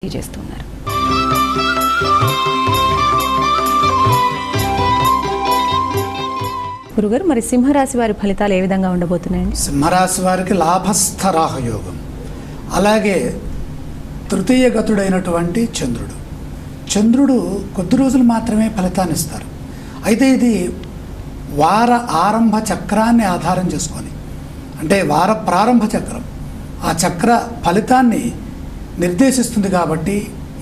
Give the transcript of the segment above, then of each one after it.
చేస్తున్నారు. గురుగారు, మరి సింహరాశి వారి ఫలితాలు ఏ విధంగా ఉండబోతున్నాయండి? సింహరాశి వారికి లాభస్థ రాహయోగం, అలాగే తృతీయ గతుడైనటువంటి చంద్రుడు కొద్ది రోజులు మాత్రమే ఫలితాన్ని ఇస్తారు. అయితే ఇది వార ఆరంభ చక్రాన్ని ఆధారం చేసుకొని, అంటే వార ప్రారంభ చక్రం ఆ చక్ర ఫలితాన్ని నిర్దేశిస్తుంది. కాబట్టి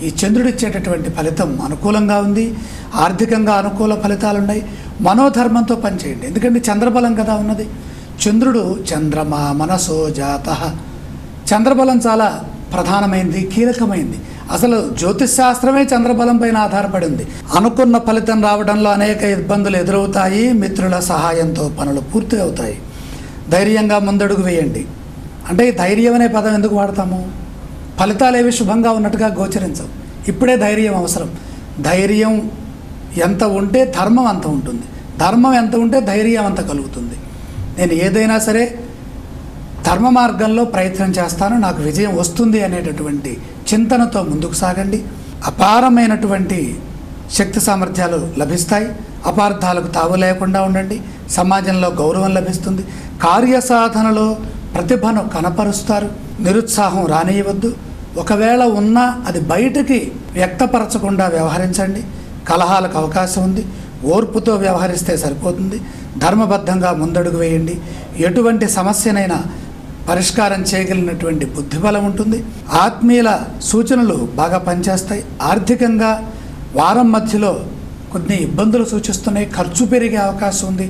ఈ చంద్రుడు ఇచ్చేటటువంటి ఫలితం అనుకూలంగా ఉంది. ఆర్థికంగా అనుకూల ఫలితాలు ఉన్నాయి. మనోధర్మంతో పనిచేయండి, ఎందుకంటే చంద్రబలం కదా ఉన్నది. చంద్రుడు చంద్రమా మనసో జాత, చంద్రబలం చాలా ప్రధానమైంది, కీలకమైంది. అసలు జ్యోతిష్శాస్త్రమే చంద్రబలం పైన ఆధారపడి ఉంది. అనుకున్న ఫలితం రావడంలో అనేక ఇబ్బందులు ఎదురవుతాయి. మిత్రుల సహాయంతో పనులు పూర్తి అవుతాయి. ధైర్యంగా ముందడుగు వేయండి. అంటే ధైర్యం అనే పదం ఎందుకు వాడతాము? ఫలితాలు ఏవి శుభంగా ఉన్నట్టుగా గోచరించవు. ఇప్పుడే ధైర్యం అవసరం. ధైర్యం ఎంత ఉంటే ధర్మం అంత ఉంటుంది. ధర్మం ఎంత ఉంటే ధైర్యం అంత కలుగుతుంది. నేను ఏదైనా సరే ధర్మ మార్గంలో ప్రయత్నం చేస్తాను, నాకు విజయం వస్తుంది అనేటటువంటి చింతనతో ముందుకు సాగండి. అపారమైనటువంటి శక్తి సామర్థ్యాలు లభిస్తాయి. అపార్థాలకు తావు లేకుండా ఉండండి. సమాజంలో గౌరవం లభిస్తుంది. కార్యసాధనలో ప్రతిభను కనపరుస్తారు. నిరుత్సాహం రానియవద్దు. ఒకవేళ ఉన్నా అది బయటికి వ్యక్తపరచకుండా వ్యవహరించండి. కలహాలకు అవకాశం ఉంది. ఓర్పుతో వ్యవహరిస్తే సరిపోతుంది. ధర్మబద్ధంగా ముందడుగు వేయండి. ఎటువంటి సమస్యనైనా పరిష్కారం చేయగలిగినటువంటి బుద్ధిబలం ఉంటుంది. ఆత్మీయుల సూచనలు బాగా పనిచేస్తాయి. ఆర్థికంగా వారం మధ్యలో కొన్ని ఇబ్బందులు సూచిస్తున్నాయి. ఖర్చు పెరిగే అవకాశం ఉంది.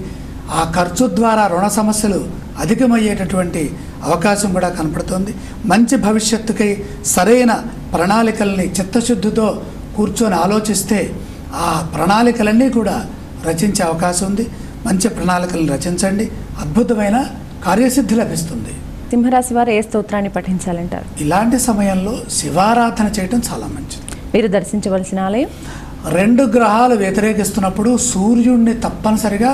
ఆ ఖర్చు ద్వారా రుణ సమస్యలు అధికమయ్యేటటువంటి అవకాశం కూడా కనపడుతుంది. మంచి భవిష్యత్తుకై సరైన ప్రణాళికల్ని చిత్తశుద్ధితో కూర్చొని ఆలోచిస్తే ఆ ప్రణాళికలన్నీ కూడా రచించే అవకాశం ఉంది. మంచి ప్రణాళికలను రచించండి. అద్భుతమైన కార్యసిద్ధి లభిస్తుంది. సింహరాశి వారు ఏ స్తోత్రాన్ని పఠించాలంటారు? ఇలాంటి సమయంలో శివారాధన చేయడం చాలా మంచిది. మీరు దర్శించవలసిన ఆలయం? 2 గ్రహాలు వ్యతిరేకిస్తున్నప్పుడు సూర్యుడిని తప్పనిసరిగా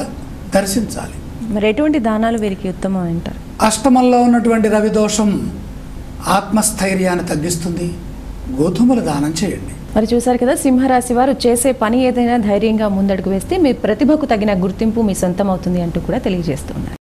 దర్శించాలి. మరి ఎటువంటి దానాలు వీరికి ఉత్తమం అంటారు? అష్టమంలో ఉన్నటువంటి రవి దోషం ఆత్మస్థైర్యాన్ని తగ్గిస్తుంది. గోధుమలు దానం చేయండి. మరి చూసారు కదా, సింహరాశి వారు చేసే పని ఏదైనా ధైర్యంగా ముందడుగు వేస్తే మీ ప్రతిభకు తగిన గుర్తింపు మీ సొంతం అవుతుంది అంటూ కూడా తెలియజేస్తున్నారు.